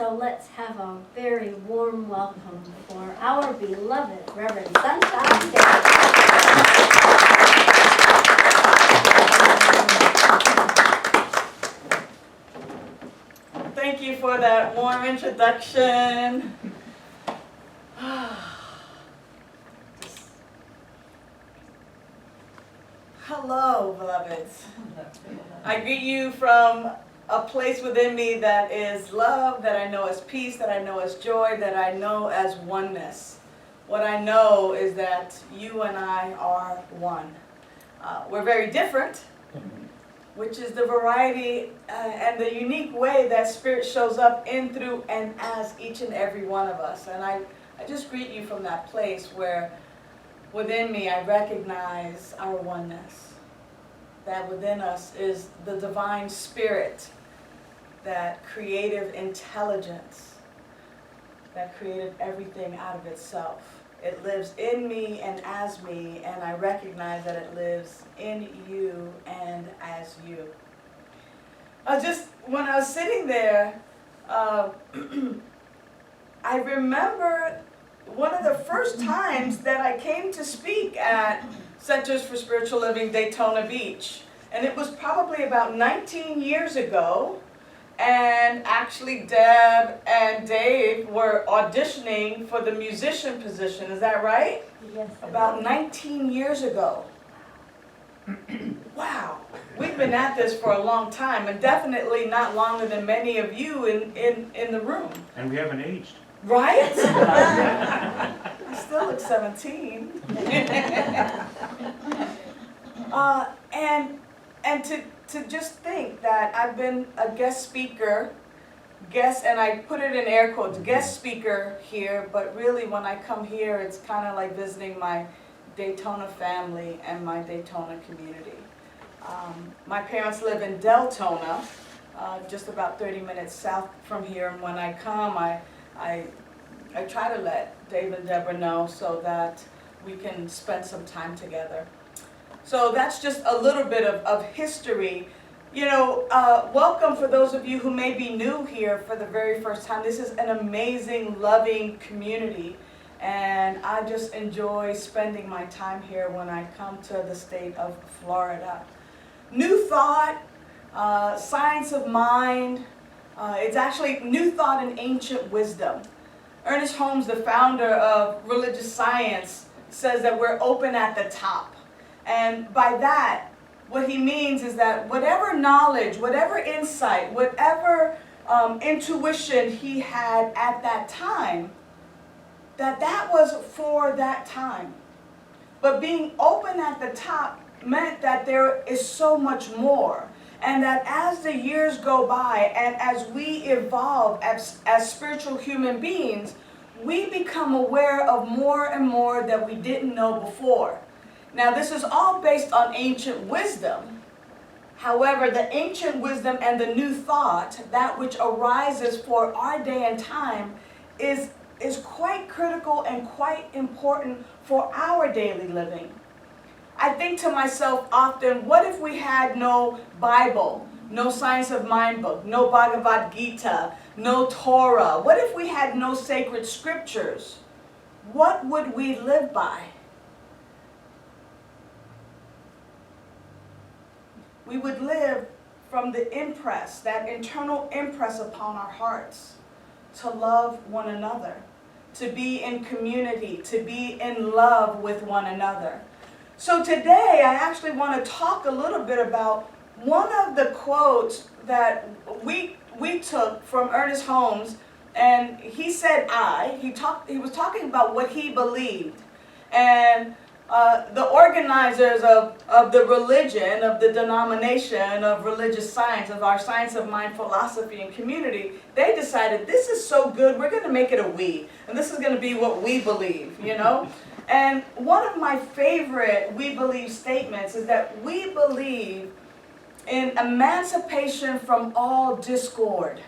So let's have a very warm welcome for our beloved Reverend Sunshine Daye. Thank you for that warm introduction. Hello, beloveds. I greet you from a place within me that is love, that I know as peace, that I know as joy, that I know as oneness. What I know is that you and I are one. We're very different, which is the variety and the unique way that Spirit shows up in, through, and as each and every one of us. And I just greet you from that place where within me I recognize our oneness. That within us is the divine Spirit, that creative intelligence that created everything out of itself. It lives in me and as me, and I recognize that it lives in you and as you. When I was sitting there, I remember one of the first times that I came to speak at Centers for Spiritual Living Daytona Beach. And it was probably about 19 years ago. And actually Deb and Dave were auditioning for the musician position. Is that right? Yes. About 19 years ago. Wow. We've been at this for a long time, and definitely not longer than many of you in the room. And we haven't aged. Right? I still look 17. And to just think that I've been a guest speaker, and I put it in air quotes, guest speaker here, but really when I come here, it's kind of like visiting my Daytona family and my Daytona community. My parents live in Deltona, just about 30 minutes south from here, and when I come, I try to let Dave and Deborah know so that we can spend some time together. So that's just a little bit of history. You know, welcome for those of you who may be new here for the very first time. This is an amazing, loving community, and I just enjoy spending my time here when I come to the state of Florida. New Thought, Science of Mind, it's actually New Thought and Ancient Wisdom. Ernest Holmes, the founder of religious science, says that we're open at the top. And by that, what he means is that whatever knowledge, whatever insight, whatever intuition he had at that time, that was for that time. But being open at the top meant that there is so much more. And that as the years go by and as we evolve as spiritual human beings, we become aware of more and more that we didn't know before. Now, this is all based on ancient wisdom. However, the ancient wisdom and the new thought, that which arises for our day and time, is quite critical and quite important for our daily living. I think to myself often, what if we had no Bible, no Science of Mind book, no Bhagavad Gita, no Torah? What if we had no sacred scriptures? What would we live by? We would live from the impress, that internal impress upon our hearts, to love one another, to be in community, to be in love with one another. So today I actually want to talk a little bit about one of the quotes that we took from Ernest Holmes, and he said he was talking about what he believed. And the organizers of the religion, of the denomination of religious science, of our Science of Mind philosophy and community, they decided this is so good, we're going to make it a we. And this is going to be what we believe, you know. And one of my favorite we believe statements is that we believe in emancipation from all discord.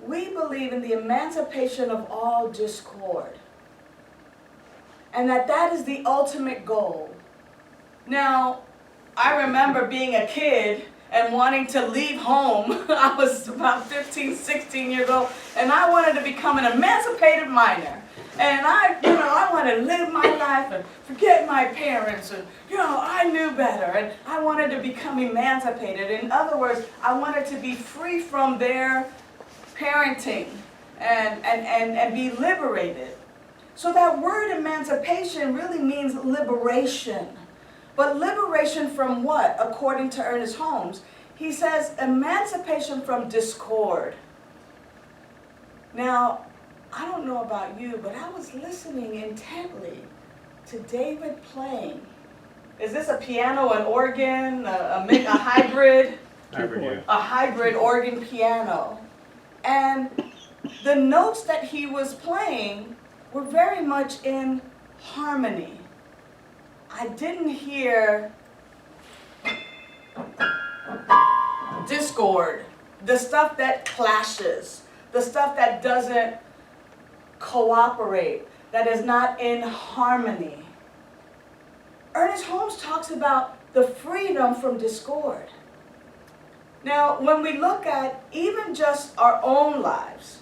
We believe in the emancipation of all discord. And that is the ultimate goal. Now, I remember being a kid and wanting to leave home. I was about 15, 16 years old, and I wanted to become an emancipated minor. And I wanted to live my life and forget my parents, and I knew better, and I wanted to become emancipated. In other words, I wanted to be free from their parenting and be liberated. So that word emancipation really means liberation. But liberation from what? According to Ernest Holmes, he says emancipation from discord. Now, I don't know about you, but I was listening intently to David playing. Is this a piano, an organ, a hybrid? Hybrid. A hybrid organ piano. And the notes that he was playing were very much in harmony. I didn't hear discord, the stuff that clashes, the stuff that doesn't cooperate, that is not in harmony. Ernest Holmes talks about the freedom from discord. Now, when we look at even just our own lives,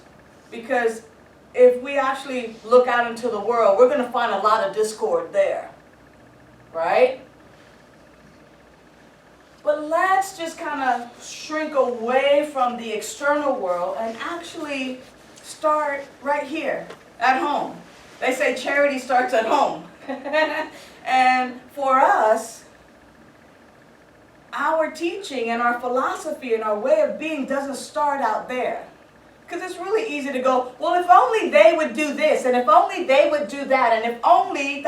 because if we actually look out into the world, we're going to find a lot of discord there, right? But let's just kind of shrink away from the external world and actually start right here at home. They say charity starts at home. And for us, our teaching and our philosophy and our way of being doesn't start out there. Because it's really easy to go, well, if only they would do this, and if only they would do that, and if only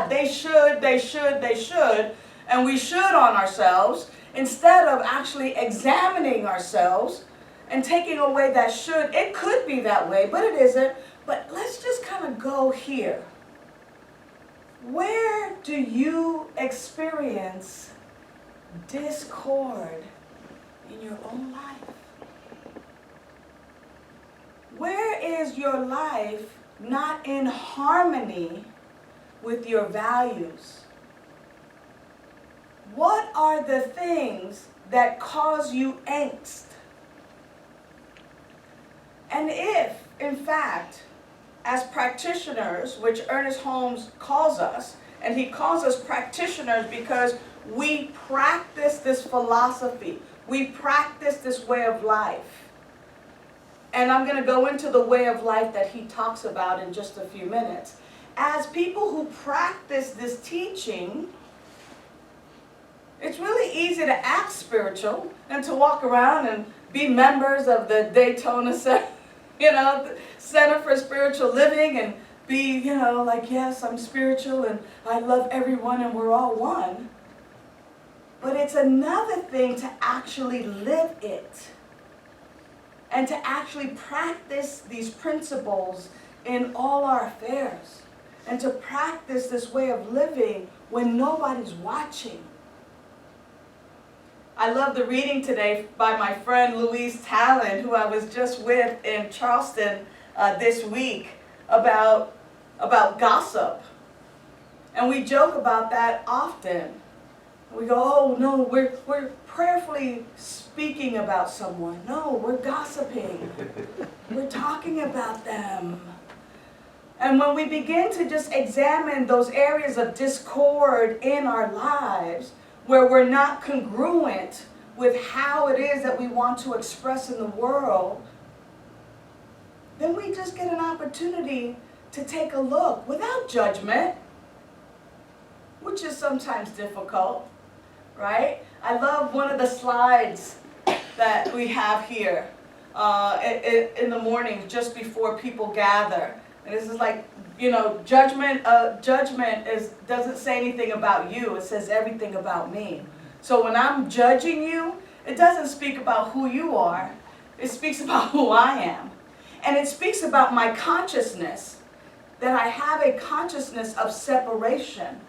they should, and we should on ourselves, instead of actually examining ourselves and taking away that should. It could be that way, but it isn't. But let's just kind of go here. Where do you experience discord in your own life? Where is your life not in harmony with your values? What are the things that cause you angst? And if, in fact, as practitioners, which Ernest Holmes calls us, and he calls us practitioners because we practice this philosophy, we practice this way of life. And I'm going to go into the way of life that he talks about in just a few minutes. As people who practice this teaching, it's really easy to act spiritual and to walk around and be members of the Daytona Center for Spiritual Living and be, like, yes, I'm spiritual and I love everyone and we're all one. But it's another thing to actually live it and to actually practice these principles in all our affairs and to practice this way of living when nobody's watching. I love the reading today by my friend Louise Talon, who I was just with in Charleston this week, about gossip. And we joke about that often. We go, oh no, we're prayerfully speaking about someone. No, we're gossiping. We're talking about them. And when we begin to just examine those areas of discord in our lives, where we're not congruent with how it is that we want to express in the world, then we just get an opportunity to take a look without judgment, which is sometimes difficult, right? I love one of the slides that we have here in the morning just before people gather. And this is like, judgment doesn't say anything about you. It says everything about me. So when I'm judging you, it doesn't speak about who you are. It speaks about who I am. And it speaks about my consciousness, that I have a consciousness of separation.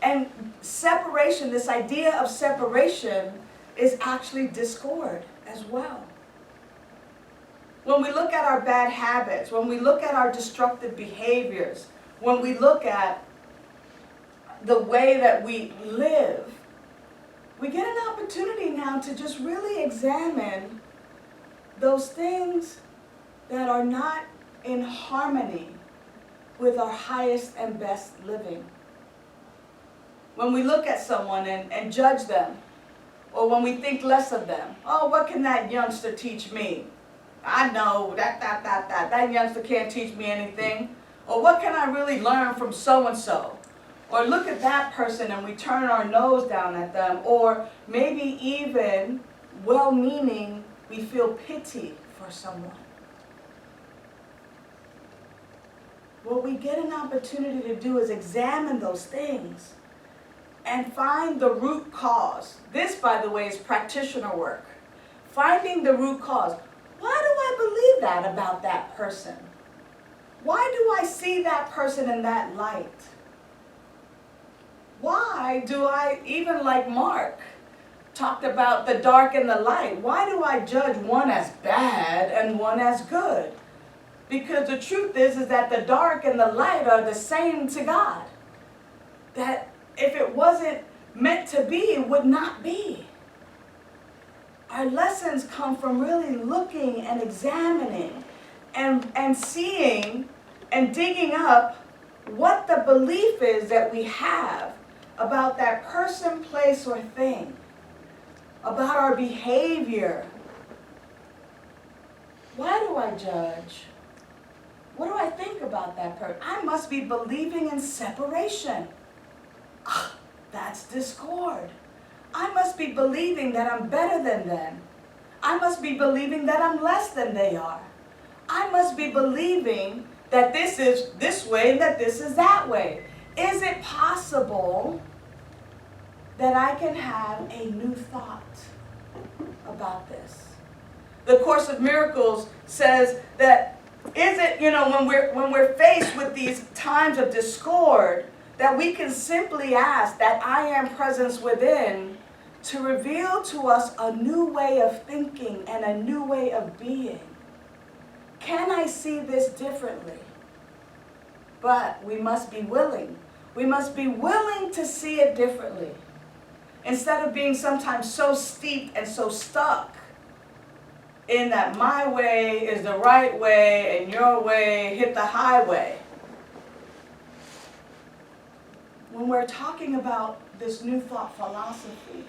And separation, this idea of separation, is actually discord as well. When we look at our bad habits, when we look at our destructive behaviors, when we look at the way that we live, we get an opportunity now to just really examine those things that are not in harmony with our highest and best living. When we look at someone and judge them, or when we think less of them, oh, what can that youngster teach me? I know that youngster can't teach me anything. Or what can I really learn from so-and-so? Or look at that person and we turn our nose down at them. Or maybe even, well-meaning, we feel pity for someone. What we get an opportunity to do is examine those things and find the root cause. This, by the way, is practitioner work. Finding the root cause. Why do I believe that about that person? Why do I see that person in that light? Why do I, even like Mark talked about the dark and the light, why do I judge one as bad and one as good? Because the truth is that the dark and the light are the same to God. That if it wasn't meant to be, it would not be. Our lessons come from really looking and examining and seeing and digging up what the belief is that we have about that person, place, or thing, about our behavior. Why do I judge? What do I think about that person? I must be believing in separation. That's discord. I must be believing that I'm better than them. I must be believing that I'm less than they are. I must be believing that this is this way and that this is that way. Is it possible that I can have a new thought about this? The Course of Miracles says that is it, when we're faced with these times of discord, that we can simply ask that I am presence within to reveal to us a new way of thinking and a new way of being. Can I see this differently? But we must be willing. We must be willing to see it differently. Instead of being sometimes so steeped and so stuck in that my way is the right way and your way hit the highway. When we're talking about this new thought philosophy,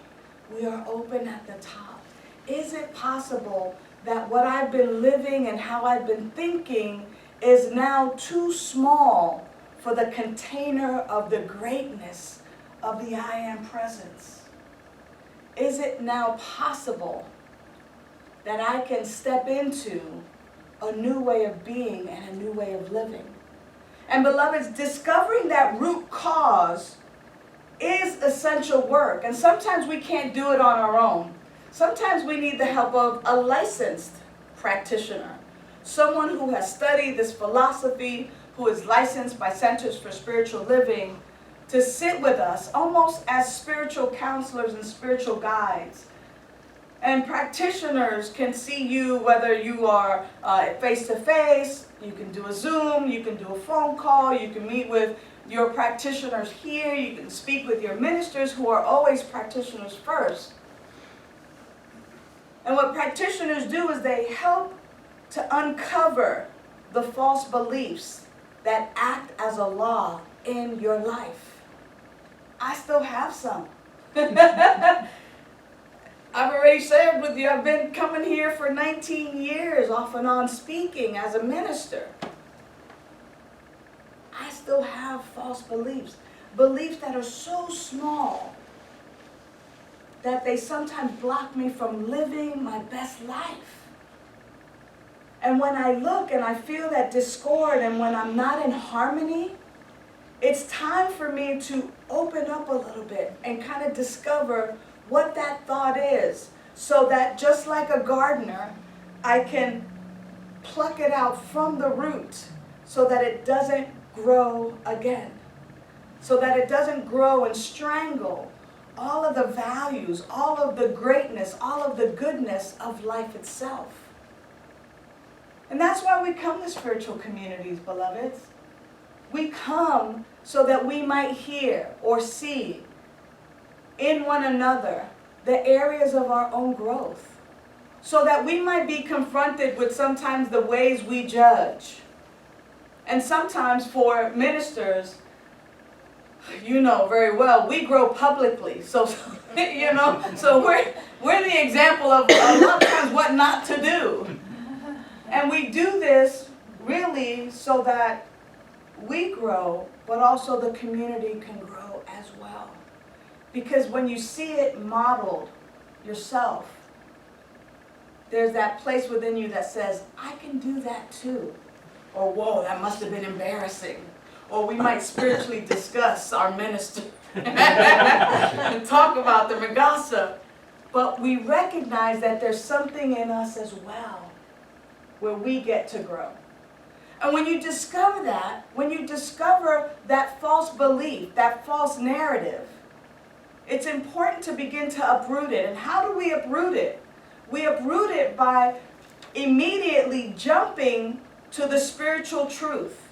we are open at the top. Is it possible that what I've been living and how I've been thinking is now too small for the container of the greatness of the I Am presence? Is it now possible that I can step into a new way of being and a new way of living? And beloveds, discovering that root cause is essential work. And sometimes we can't do it on our own. Sometimes we need the help of a licensed practitioner. Someone who has studied this philosophy, who is licensed by Centers for Spiritual Living, to sit with us almost as spiritual counselors and spiritual guides. And practitioners can see you whether you are face-to-face, you can do a Zoom, you can do a phone call, you can meet with your practitioners here, you can speak with your ministers who are always practitioners first. And what practitioners do is they help to uncover the false beliefs that act as a law in your life. I still have some. I've already shared with you, I've been coming here for 19 years off and on speaking as a minister. I still have false beliefs. Beliefs that are so small that they sometimes block me from living my best life. And when I look and I feel that discord and when I'm not in harmony, it's time for me to open up a little bit and kind of discover what that thought is, so that just like a gardener, I can pluck it out from the root so that it doesn't grow again, so that it doesn't grow and strangle all of the values, all of the greatness, all of the goodness of life itself. And that's why we come to spiritual communities, beloveds. We come so that we might hear or see in one another the areas of our own growth, so that we might be confronted with sometimes the ways we judge. And sometimes for ministers, you know very well, we grow publicly. So, you know, so we're the example of a lot of times what not to do. And we do this really so that we grow, but also the community can grow as well. Because when you see it modeled yourself, there's that place within you that says, I can do that too. Or, whoa, that must have been embarrassing. Or we might spiritually discuss our minister and talk about them and gossip. But we recognize that there's something in us as well where we get to grow. And when you discover that, when you discover that false belief, that false narrative, it's important to begin to uproot it. And how do we uproot it? We uproot it by immediately jumping to the spiritual truth.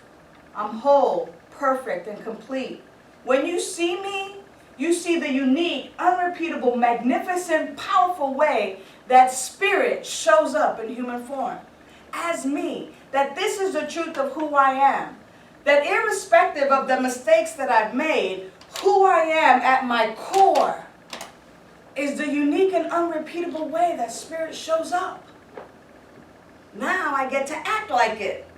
I'm whole, perfect, and complete. When you see me, you see the unique, unrepeatable, magnificent, powerful way that Spirit shows up in human form as me. That this is the truth of who I am. That irrespective of the mistakes that I've made, who I am at my core is the unique and unrepeatable way that Spirit shows up. Now I get to act like it.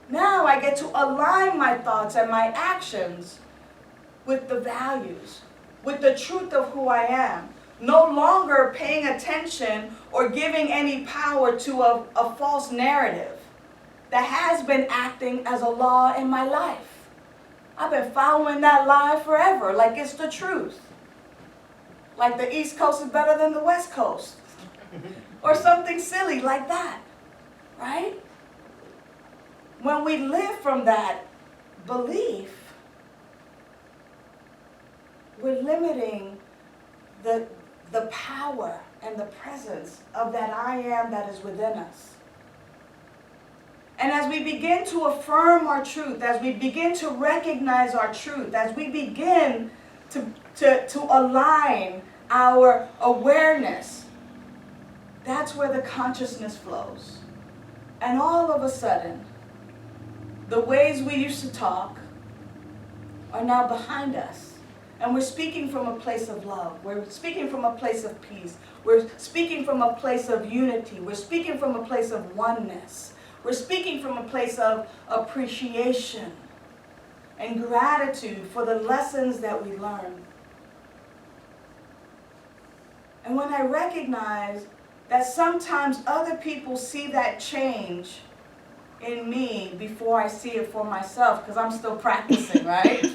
Now I get to align my thoughts and my actions with the values, with the truth of who I am. No longer paying attention or giving any power to a false narrative that has been acting as a law in my life. I've been following that lie forever, like it's the truth. Like the East Coast is better than the West Coast. Or something silly like that, right? When we live from that belief, we're limiting the power and the presence of that I am that is within us. And as we begin to affirm our truth, as we begin to recognize our truth, as we begin to align our awareness, that's where the consciousness flows. And all of a sudden, the ways we used to talk are now behind us. And we're speaking from a place of love. We're speaking from a place of peace. We're speaking from a place of unity. We're speaking from a place of oneness. We're speaking from a place of appreciation and gratitude for the lessons that we learn. And when I recognize that sometimes other people see that change in me before I see it for myself, because I'm still practicing, right?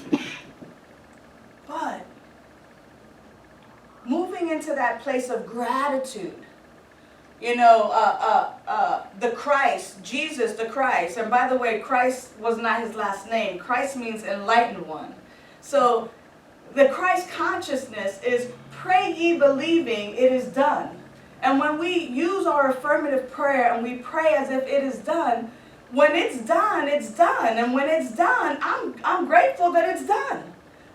But moving into that place of gratitude, the Christ, Jesus the Christ, and by the way, Christ was not his last name. Christ means enlightened one. So the Christ consciousness is pray ye believing it is done. And when we use our affirmative prayer and we pray as if it is done, when it's done, it's done. And when it's done, I'm grateful that it's done.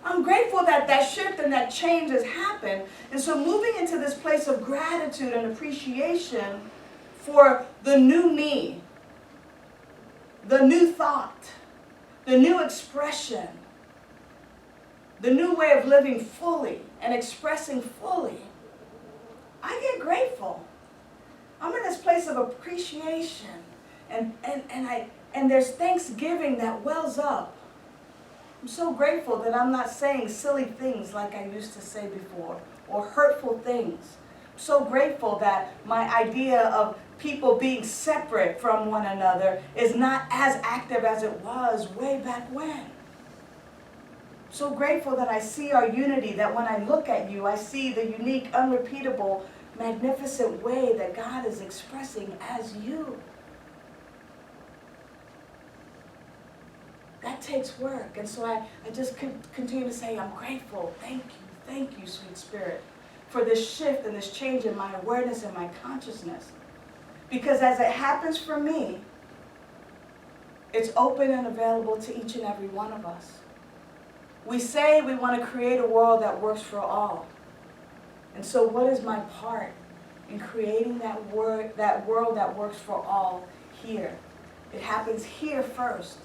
I'm grateful that that shift and that change has happened. And so moving into this place of gratitude and appreciation for the new me, the new thought, the new expression, the new way of living fully and expressing fully, I get grateful. I'm in this place of appreciation and there's thanksgiving that wells up. I'm so grateful that I'm not saying silly things like I used to say before, or hurtful things. I'm so grateful that my idea of people being separate from one another is not as active as it was way back when. So grateful that I see our unity, that when I look at you, I see the unique, unrepeatable, magnificent way that God is expressing as you. That takes work. And so I just continue to say, I'm grateful. Thank you, sweet Spirit, for this shift and this change in my awareness and my consciousness. Because as it happens for me, it's open and available to each and every one of us. We say we want to create a world that works for all. And so what is my part in creating that world that works for all here? It happens here first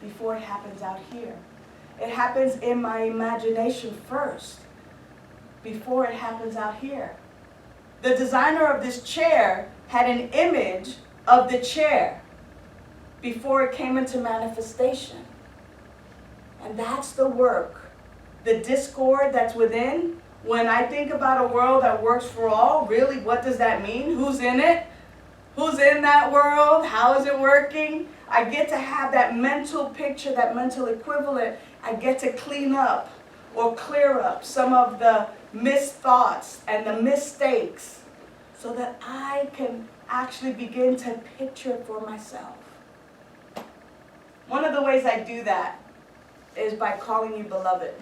before it happens out here. It happens in my imagination first before it happens out here. The designer of this chair had an image of the chair before it came into manifestation. And that's the work, the discord that's within. When I think about a world that works for all, really, what does that mean? Who's in it? Who's in that world? How is it working? I get to have that mental picture, that mental equivalent. I get to clean up or clear up some of the missed thoughts and the mistakes so that I can actually begin to picture it for myself. One of the ways I do that is by calling you beloved.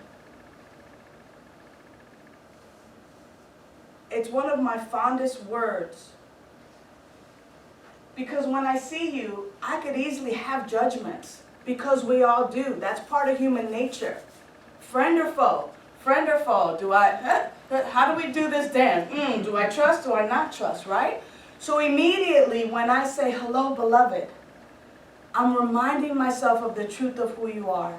It's one of my fondest words. Because when I see you, I could easily have judgments. Because we all do. That's part of human nature. Friend or foe? Friend or foe? How do we do this dance? Do I trust? Do I not trust? Right? So immediately when I say, hello, beloved, I'm reminding myself of the truth of who you are.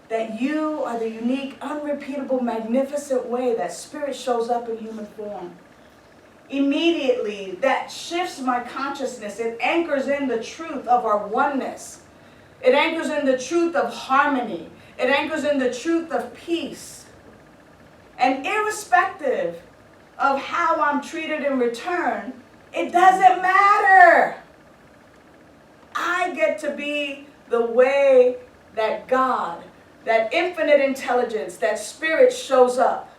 That you are the unique, unrepeatable, magnificent way that spirit shows up in human form. Immediately, that shifts my consciousness. It anchors in the truth of our oneness. It anchors in the truth of harmony. It anchors in the truth of peace. And irrespective of how I'm treated in return, it doesn't matter. I get to be the way that God, that infinite intelligence, that spirit shows up.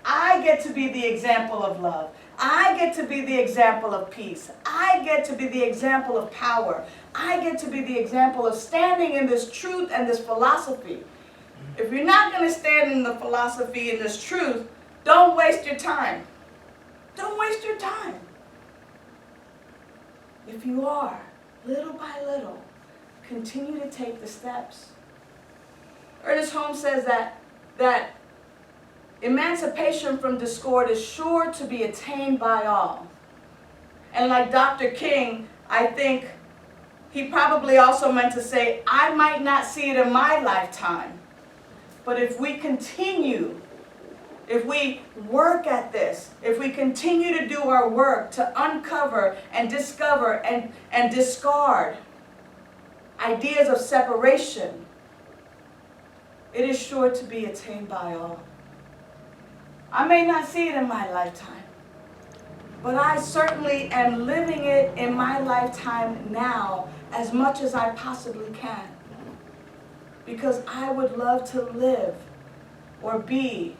I get to be the example of love. I get to be the example of peace. I get to be the example of power. I get to be the example of standing in this truth and this philosophy. If you're not going to stand in the philosophy and this truth, don't waste your time. Don't waste your time. If you are, little by little, continue to take the steps. Ernest Holmes says that emancipation from discord is sure to be attained by all. And like Dr. King, I think he probably also meant to say, I might not see it in my lifetime, but if we continue, if we work at this, if we continue to do our work to uncover and discover and discard ideas of separation, it is sure to be attained by all. I may not see it in my lifetime, but I certainly am living it in my lifetime now as much as I possibly can. Because I would love to live or be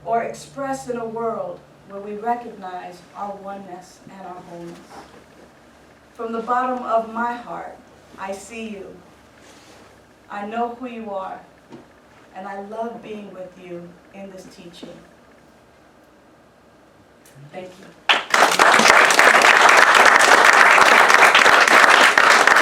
or express in a world where we recognize our oneness and our wholeness. From the bottom of my heart, I see you. I know who you are. And I love being with you in this teaching. Thank you.